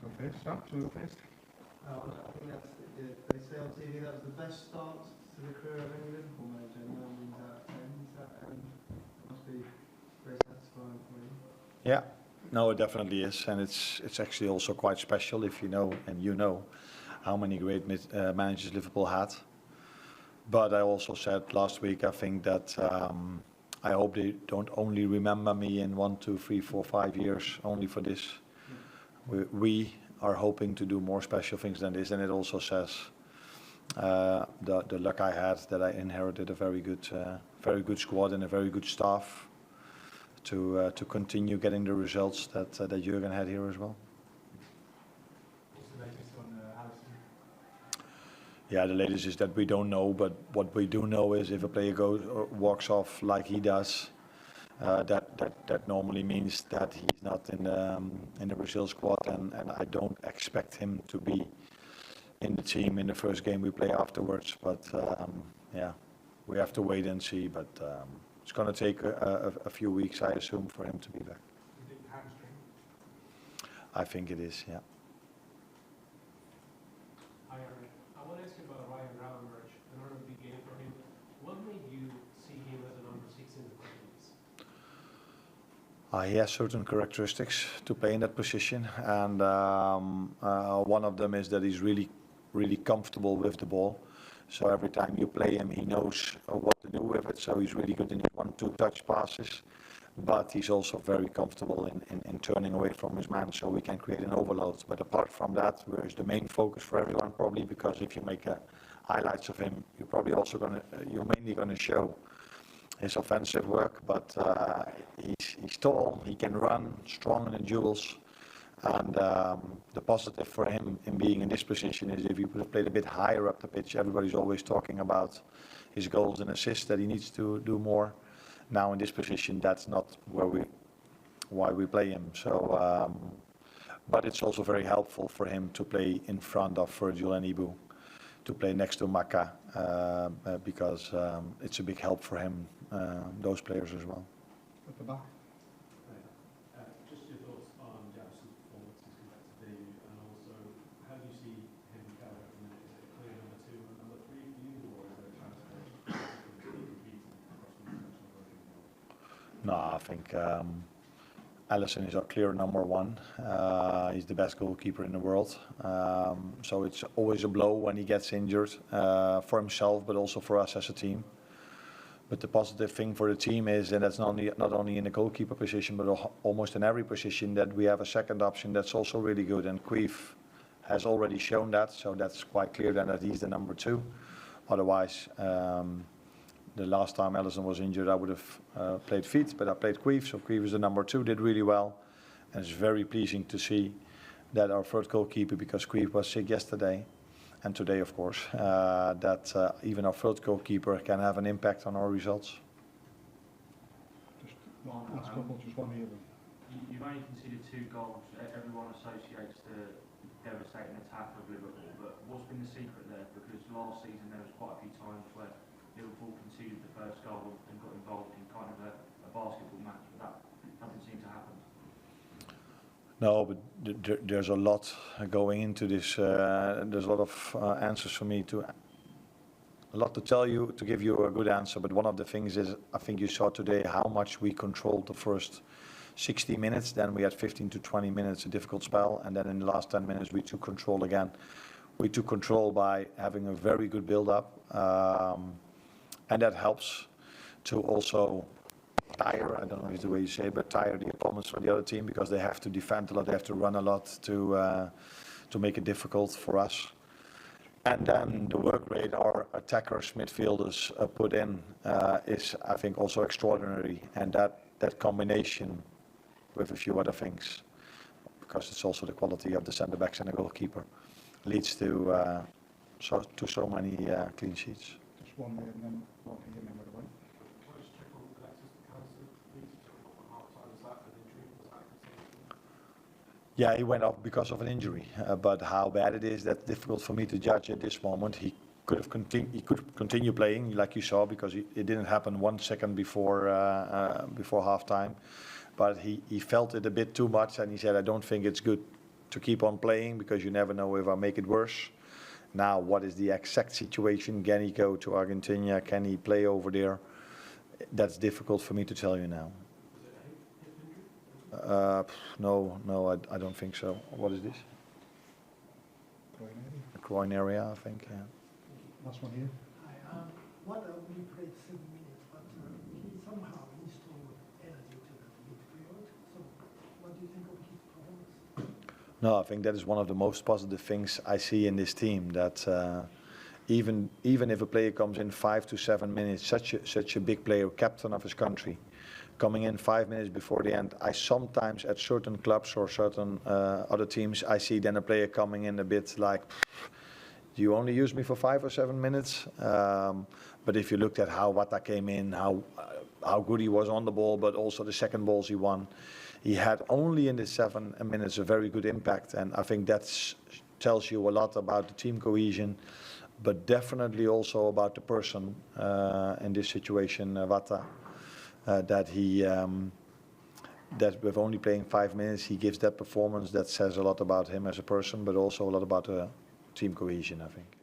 to go first. Sam, do you want to go first? I think they say on TV that was the best start to the career of any Liverpool manager. 9 wins out of 10. Must be very satisfying for you. Yeah, no, it definitely is, and it's actually also quite special if you know, and you know, how many great managers Liverpool had. But I also said last week, I think that I hope they don't only remember me in 1, 2, 3, 4, 5 years only for this. We are hoping to do more special things than this, and it also says the luck I had that I inherited a very good squad and a very good staff to continue getting the results that Jurgen had here as well. What's the latest on Alisson? Yeah, the latest is that we don't know, but what we do know is if a player walks off like he does, that normally means that he's not in the Brazil squad, and I don't expect him to be in the team in the first game we play afterwards. But yeah, we have to wait and see. But it's going to take a few weeks, I assume, for him to be back. Is it hamstring? I think it is, yeah. Hi, Arne. I want to ask you about Ryan Gravenberch. Another big game for him. What made you see him as a number 6 in the Premier League? He has certain characteristics to play in that position, and one of them is that he's really comfortable with the ball. So every time you play him, he knows what to do with it. So he's really good in his 1-2 touch passes, but he's also very comfortable in turning away from his man, so we can create an overload. But apart from that, where is the main focus for everyone probably, because if you make highlights of him, you're mainly gonna show his offensive work. But he's tall, he can run, strong in the duels. And the positive for him in being in this position is if he would have played a bit higher up the pitch, everybody's always talking about his goals and assists, that he needs to do more. Now in this position, that's not why we play him. So, but it's also very helpful for him to play in front of Virgil and Ibu, to play next to Maka, because it's a big help for him, those players as well. At the back. Just your thoughts on Jackson's performances compared to David, and also how do you see him go at the minute? Is it a clear number 2 and number 3 for you, or is there a chance that he can compete across the international version? No, I think Alisson is our clear number 1. He's the best goalkeeper in the world. So it's always a blow when he gets injured, for himself, but also for us as a team. But the positive thing for the team is, and that's not only in the goalkeeper position, but almost in every position, that we have a second option that's also really good. And Queef has already shown that, so that's quite clear then that he's the number 2. Otherwise, the last time Alisson was injured, I would have played Feet, but I played Queef, so Queef is the number 2, did really well. And it's very pleasing to see that our third goalkeeper, because Queef was sick yesterday, and today, of course, that even our third goalkeeper can have an impact on our results. Just last couple, just one here. You've only conceded 2 goals. Everyone associates the devastating attack of Liverpool, but what's been the secret there? Because last season there was quite a few times where Liverpool conceded the first goal and got involved in kind of a basketball match, but that doesn't seem to happen. No, but there's a lot going into this. There's a lot of answers for me a lot to tell you, to give you a good answer. But one of the things is, I think you saw today how much we controlled the first 60 minutes. Then we had 15 to 20 minutes, a difficult spell. And then in the last 10 minutes, we took control again. We took control by having a very good build-up. And that helps to also tire, I don't know if it's the way you say it, but tire the opponents for the other team, because they have to defend a lot, they have to run a lot to make it difficult for us. And then the work rate our attackers, midfielders put in is, I think, also extraordinary. And that combination with a few other things, because it's also the quality of the centre backs and the goalkeeper, leads to so many clean sheets. Just one there and then one here and then right away. Yeah, he went off because of an injury, but how bad it is, that's difficult for me to judge at this moment. He could continue playing, like you saw, because it didn't happen 1 second before half time. But he felt it a bit too much, and he said, I don't think it's good to keep on playing because you never know if I make it worse. Now, what is the exact situation? Can he go to Argentina? Can he play over there? That's difficult for me to tell you now. No, I don't think so. What is this? Groin area. A groin area, I think. Yeah. Last one here. Hi, we played 7 minutes, but he somehow installed energy to the midfield. So, what do you think of his performance? No, I think that is one of the most positive things I see in this team. That even if a player comes in 5 to 7 minutes, such a big player, captain of his country, coming in 5 minutes before the end, I sometimes at certain clubs or certain other teams, I see then a player coming in a bit like, do you only use me for 5 or 7 minutes? But if you looked at how Wata came in, how good he was on the ball, but also the second balls he won, he had only in the 7 minutes a very good impact, and I think that tells you a lot about the team cohesion, but definitely also about the person in this situation, Wata, that with only playing 5 minutes, he gives that performance that says a lot about him as a person, but also a lot about the team cohesion, I think.